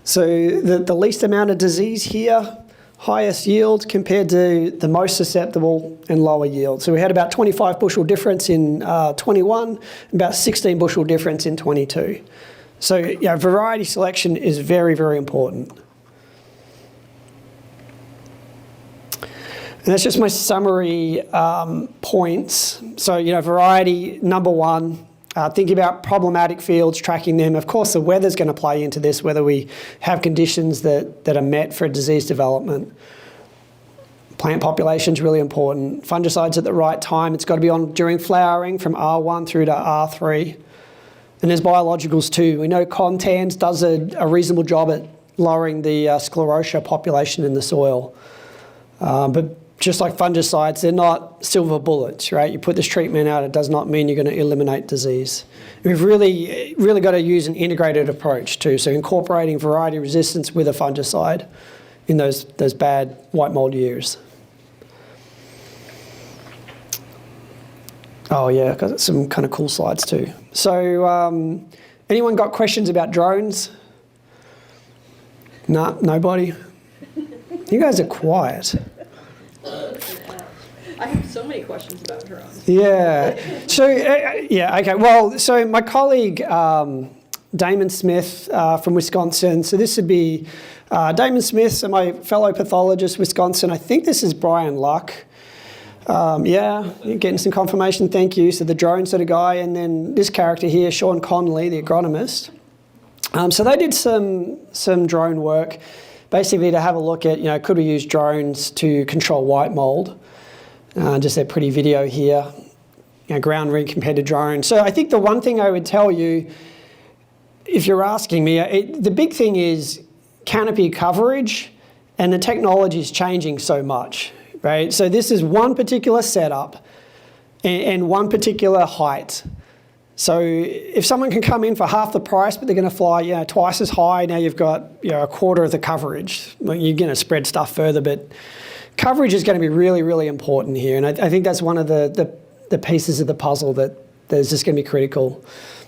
So the least amount of disease here, highest yield compared to the most susceptible and lower yield. So we had about 25 bushel difference in 21, about 16 bushel difference in 22. So variety selection is very, very important. And that's just my summary points. So, variety, number one, think about problematic fields, tracking them. Of course, the weather's going to play into this, whether we have conditions that are met for disease development. Plant population's really important. Fungicides at the right time. It's got to be on during flowering from R1 through to R3. And there's biologicals too. We know Contans does a reasonable job at lowering the sclerotia population in the soil. But just like fungicides, they're not silver bullets, right? You put this treatment out, it does not mean you're going to eliminate disease. We've really got to use an integrated approach too, so incorporating variety resistance with a fungicide in those bad white mold years. Oh yeah, I've got some kind of cool slides too. So anyone got questions about drones? Nah, nobody? You guys are quiet. I have so many questions about drones. Yeah. So, okay. Well, so my colleague, Damon Smith from Wisconsin. So this would be Damon Smith, so my fellow pathologist, Wisconsin. I think this is Brian Luck. Yeah, you're getting some confirmation. Thank you. So the drone sort of guy. And then this character here, Sean Conley, the agronomist. So they did some drone work, basically to have a look at, could we use drones to control white mold? Just a pretty video here, ground rig compared to drone. So I think the one thing I would tell you, if you're asking me, the big thing is canopy coverage, and the technology is changing so much, right? So this is one particular setup and one particular height. So if someone can come in for half the price, but they're going to fly, twice as high, now you've got, a quarter of the coverage. Well, you're going to spread stuff further, but coverage is going to be really, really important here. And I think that's one of the pieces of the puzzle that is just going to be critical.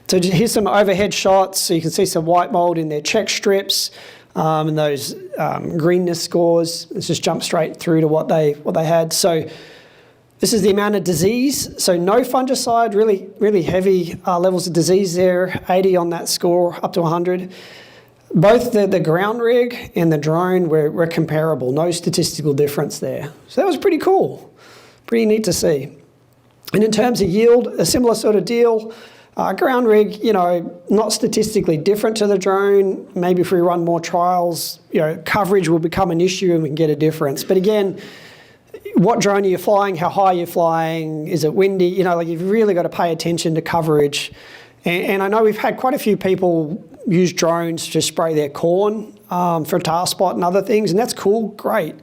So here's some overhead shots. So you can see some white mold in their check strips and those greenness scores. Let's just jump straight through to what they had. So this is the amount of disease. So no fungicide, really, really heavy levels of disease there, 80 on that score, up to 100. Both the ground rig and the drone were comparable, no statistical difference there. So that was pretty cool, pretty neat to see. And in terms of yield, a similar sort of deal. Ground rig, not statistically different to the drone. Maybe if we run more trials, coverage will become an issue and we can get a difference. But again, what drone are you flying? How high are you flying? Is it windy? You've really got to pay attention to coverage. And I know we've had quite a few people use drones to spray their corn for tar spot and other things, and that's cool, great.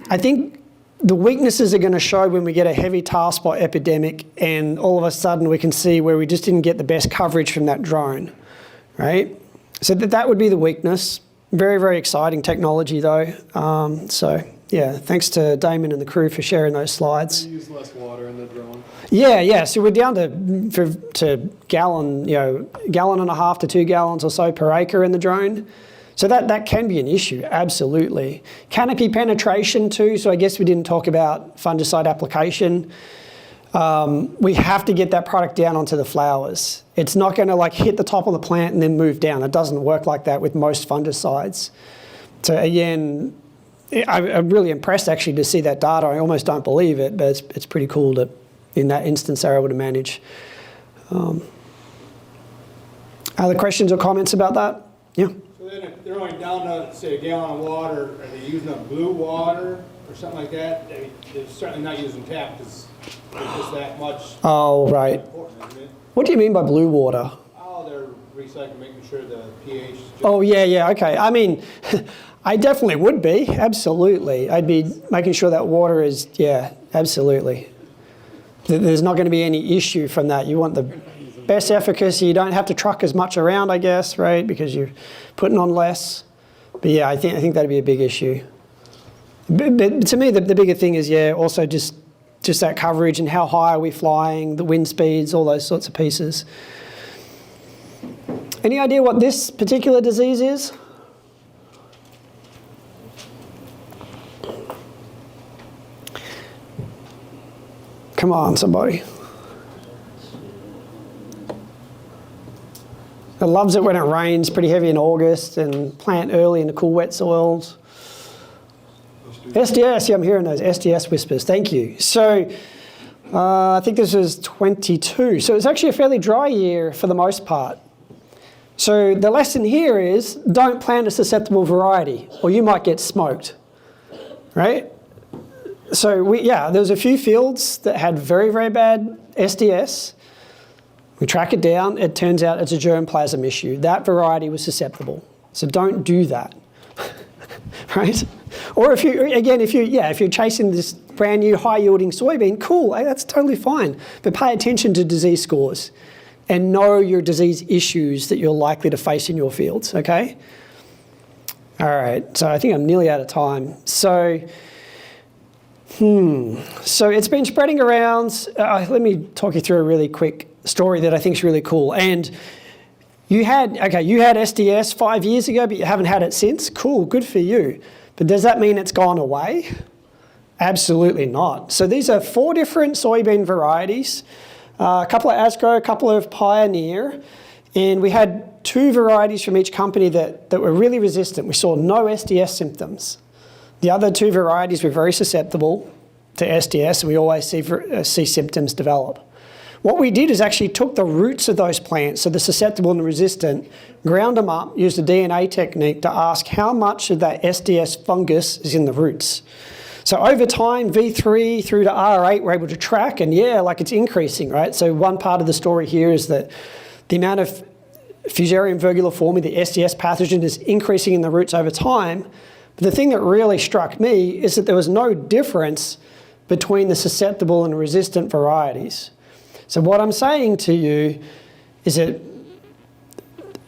I think the weaknesses are going to show when we get a heavy tar spot epidemic and all of a sudden we can see where we just didn't get the best coverage from that drone, right? So that would be the weakness. Very, very exciting technology though. So yeah, thanks to Damon and the crew for sharing those slides. You use less water in the drone. Yeah. So we're down to gallon, gallon and a half to 2 gallons or so per acre in the drone. So that can be an issue, absolutely. Canopy penetration too, so I guess we didn't talk about fungicide application. We have to get that product down onto the flowers. It's not going to hit the top of the plant and then move down. It doesn't work like that with most fungicides. So again, I'm really impressed actually to see that data. I almost don't believe it, but it's pretty cool that in that instance they're able to manage. Other questions or comments about that? Yeah. So then if they're only down to, say, a gallon of water, are they using up blue water or something like that? They're certainly not using tap because it's just that much. Oh, right. Important, isn't it? What do you mean by blue water? Oh, they're recycling, making sure the pH is just... Oh, yeah, okay. I mean, I definitely would be, absolutely. I'd be making sure that water is, yeah, absolutely. There's not going to be any issue from that. You want the best efficacy. You don't have to truck as much around, I guess, right, because you're putting on less. But yeah, I think that'd be a big issue. But to me, the bigger thing is, yeah, also just that coverage and how high are we flying, the wind speeds, all those sorts of pieces. Any idea what this particular disease is? Come on, somebody. It loves it when it rains pretty heavy in August and plant early in the cool, wet soils. SDS, yeah, I'm hearing those SDS whispers. Thank you. So I think this was 22. So it's actually a fairly dry year for the most part. So the lesson here is don't plant a susceptible variety or you might get smoked, right? So there was a few fields that had very, very bad SDS. We track it down. It turns out it's a germplasm issue. That variety was susceptible. So don't do that, right? Or if you're chasing this brand new high yielding soybean, cool, that's totally fine. But pay attention to disease scores and know your disease issues that you're likely to face in your fields, okay? All right, so I think I'm nearly out of time. So it's been spreading around. Let me talk you through a really quick story that I think is really cool. And you had SDS 5 years ago, but you haven't had it since. Cool, good for you. But does that mean it's gone away? Absolutely not. So these are 4 different soybean varieties, a couple of Asgrow, a couple of Pioneer, and we had 2 varieties from each company that were really resistant. We saw no SDS symptoms. The other 2 varieties were very susceptible to SDS, and we always see symptoms develop. What we did is actually took the roots of those plants, so the susceptible and the resistant, ground them up, used a DNA technique to ask how much of that SDS fungus is in the roots. So over time, V3 through to R8, we're able to track, and it's increasing, right? So one part of the story here is that the amount of Fusarium virguliforme, the SDS pathogen, is increasing in the roots over time. But the thing that really struck me is that there was no difference between the susceptible and resistant varieties. So what I'm saying to you is that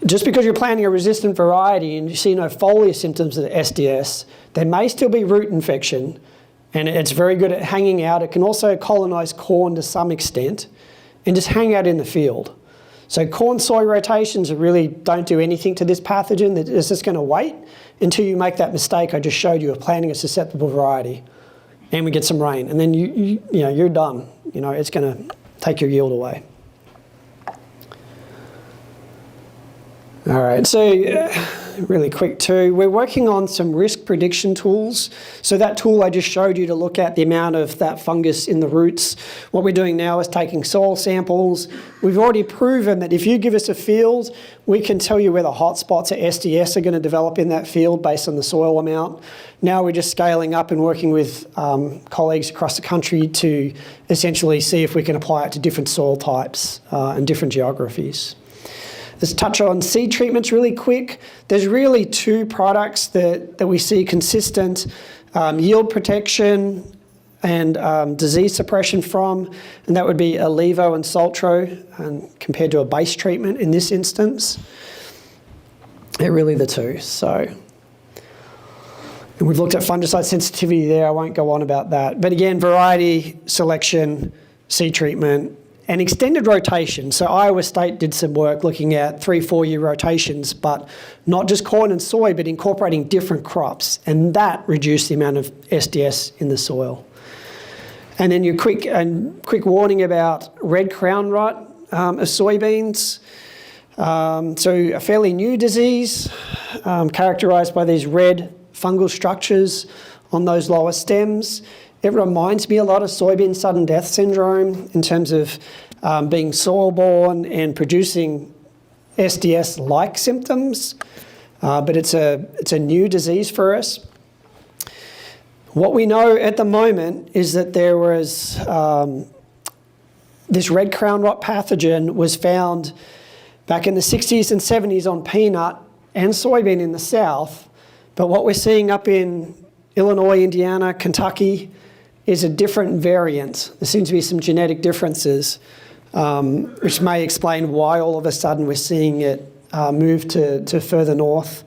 just because you're planting a resistant variety and you see no foliar symptoms of the SDS, there may still be root infection, and it's very good at hanging out. It can also colonize corn to some extent and just hang out in the field. So corn-soy rotations really don't do anything to this pathogen. It's just going to wait until you make that mistake I just showed you of planting a susceptible variety and we get some rain, and then you're done. It's going to take your yield away. All right, so really quick too, we're working on some risk prediction tools. So that tool I just showed you to look at the amount of that fungus in the roots. What we're doing now is taking soil samples. We've already proven that if you give us a field, we can tell you where the hot spots of SDS are going to develop in that field based on the soil amount. Now we're just scaling up and working with colleagues across the country to essentially see if we can apply it to different soil types and different geographies. Let's touch on seed treatments really quick. There's really 2 products that we see consistent yield protection and disease suppression from, and that would be Alevo and Saltro, and compared to a base treatment in this instance. They're really the 2. So, and we've looked at fungicide sensitivity there. I won't go on about that. But again, variety selection, seed treatment, and extended rotation. So Iowa State did some work looking at 3-4 year rotations, but not just corn and soy, but incorporating different crops. And that reduced the amount of SDS in the soil. And then your quick warning about red crown rot of soybeans. So a fairly new disease characterized by these red fungal structures on those lower stems. It reminds me a lot of soybean sudden death syndrome in terms of being soil-borne and producing SDS-like symptoms, but it's a new disease for us. What we know at the moment is that there was this red crown rot pathogen was found back in the 60s and 70s on peanut and soybean in the south, but what we're seeing up in Illinois, Indiana, Kentucky, is a different variant. There seems to be some genetic differences, which may explain why all of a sudden we're seeing it move to further north.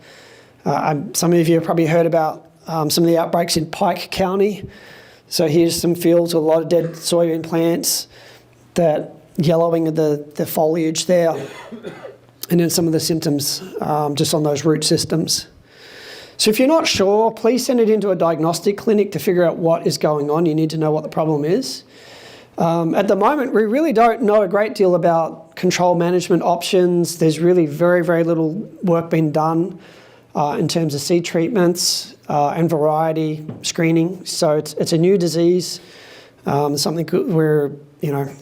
Some of you have probably heard about some of the outbreaks in Pike County. So here's some fields with a lot of dead soybean plants, that yellowing of the foliage there, and then some of the symptoms just on those root systems. So if you're not sure, please send it into a diagnostic clinic to figure out what is going on. You need to know what the problem is. At the moment, we really don't know a great deal about control management options. There's really very, very little work being done. in terms of seed treatments and variety screening. So it's a new disease, something we're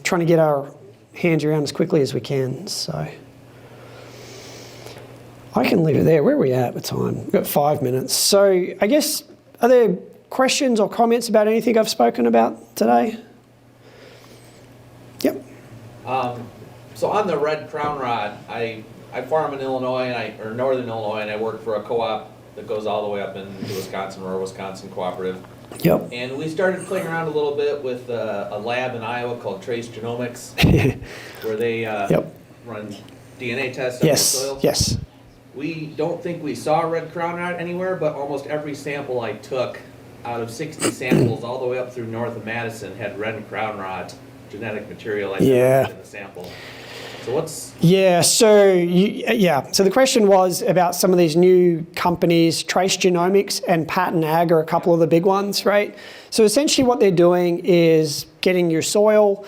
trying to get our hands around as quickly as we can. So I can leave it there. Where are we at with time? We've got 5 minutes. So I guess, are there questions or comments about anything I've spoken about today? Yep. So on the red crown rot, I farm in Illinois or northern Illinois, and I work for a co-op that goes all the way up into Wisconsin, or Wisconsin Cooperative. Yep. And we started playing around a little bit with a lab in Iowa called Trace Genomics, where they run DNA tests on the soils. Yes. We don't think we saw red crown rot anywhere, but almost every sample I took out of 60 samples all the way up through north of Madison had red crown rot genetic material in the sample. So what's... So the question was about some of these new companies. Trace Genomics and Pattern Ag are a couple of the big ones, right? So essentially what they're doing is getting your soil,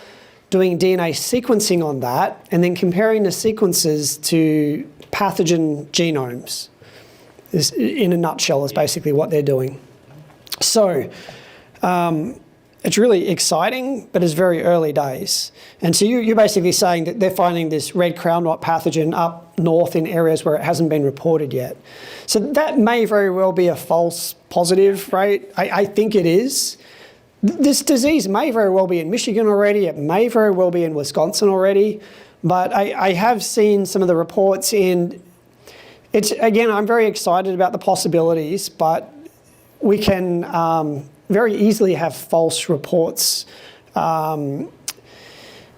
doing DNA sequencing on that, and then comparing the sequences to pathogen genomes. This, in a nutshell, is basically what they're doing. So it's really exciting, but it's very early days. And so you're basically saying that they're finding this red crown rot pathogen up north in areas where it hasn't been reported yet. So that may very well be a false positive, right? I think it is. This disease may very well be in Michigan already. It may very well be in Wisconsin already. But I have seen some of the reports, and it's, again, I'm very excited about the possibilities, but we can very easily have false reports. And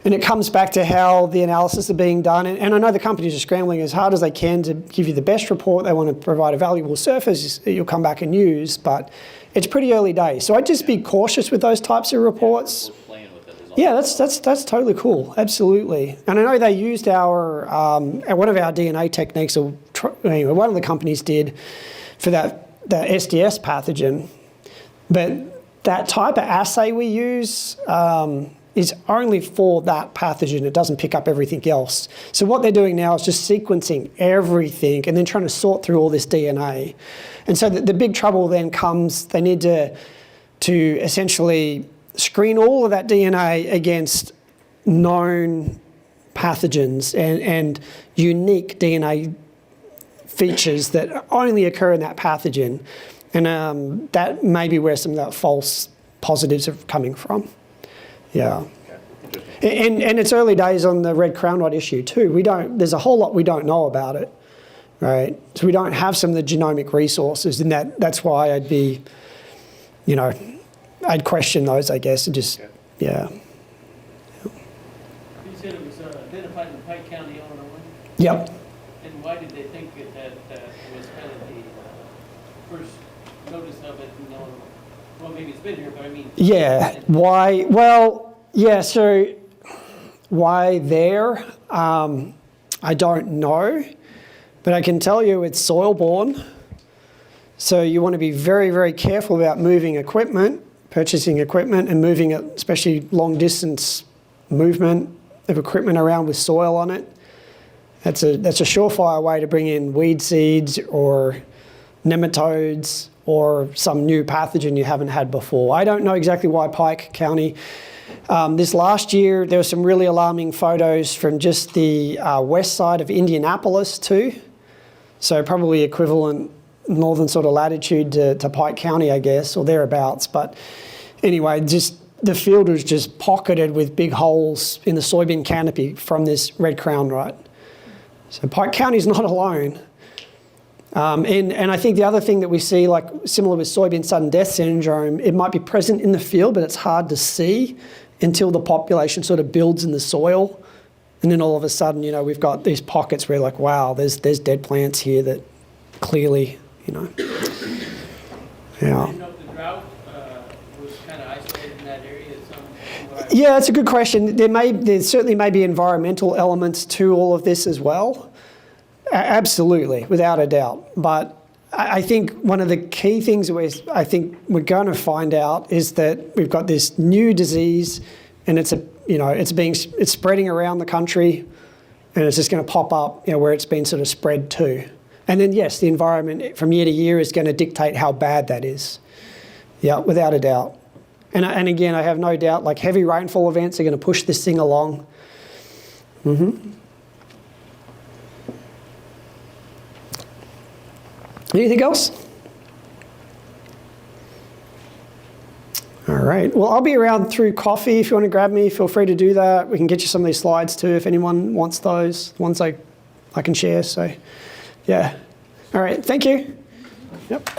it comes back to how the analysis is being done. And I know the companies are scrambling as hard as they can to give you the best report. They want to provide a valuable service that you'll come back and use, but it's pretty early days. So I'd just be cautious with those types of reports. Yeah, that's totally cool. Absolutely. And I know they used our one of our DNA techniques, or one of the companies did, for the SDS pathogen. But that type of assay we use is only for that pathogen. It doesn't pick up everything else. So what they're doing now is just sequencing everything and then trying to sort through all this DNA. And so the big trouble then comes, they need to essentially screen all of that DNA against known pathogens and unique DNA features that only occur in that pathogen. And that may be where some of that false positives are coming from. Yeah. And it's early days on the red crown rot issue too. There's a whole lot we don't know about it, right? So we don't have some of the genomic resources, and that's why I'd be, I'd question those, I guess, and just, You said it was identified in Pike County, Illinois? Yep. And why did they think that was kind of the first notice of it in Illinois? Well, maybe it's been here, but I mean... Yeah, why? Well, yeah, so why there? I don't know, but I can tell you it's soil-borne. So you want to be very, very careful about moving equipment, purchasing equipment and moving it, especially long-distance movement of equipment around with soil on it. That's a surefire way to bring in weed seeds or nematodes or some new pathogen you haven't had before. I don't know exactly why Pike County. This last year, there were some really alarming photos from just the west side of Indianapolis too. So probably equivalent northern sort of latitude to Pike County, I guess, or thereabouts. But anyway, just the field was just pocketed with big holes in the soybean canopy from this red crown rot. So Pike County's not alone. And I think the other thing that we see, like similar with soybean sudden death syndrome, it might be present in the field, but it's hard to see until the population sort of builds in the soil. And then all of a sudden, we've got these pockets where like, wow, there's dead plants here that clearly, yeah. I didn't know if the drought was kind of isolated in that area. Yeah, that's a good question. There certainly may be environmental elements to all of this as well. Absolutely, without a doubt. But I think one of the key things I think we're going to find out is that we've got this new disease, and it's spreading around the country, and it's just going to pop up, where it's been sort of spread to. And then, yes, the environment from year to year is going to dictate how bad that is. Yeah, without a doubt. And again, I have no doubt, like heavy rainfall events are going to push this thing along. Anything else? All right. Well, I'll be around through coffee. If you want to grab me, feel free to do that. We can get you some of these slides too if anyone wants those. Ones I can share. So, yeah. All right. Thank you. Yep.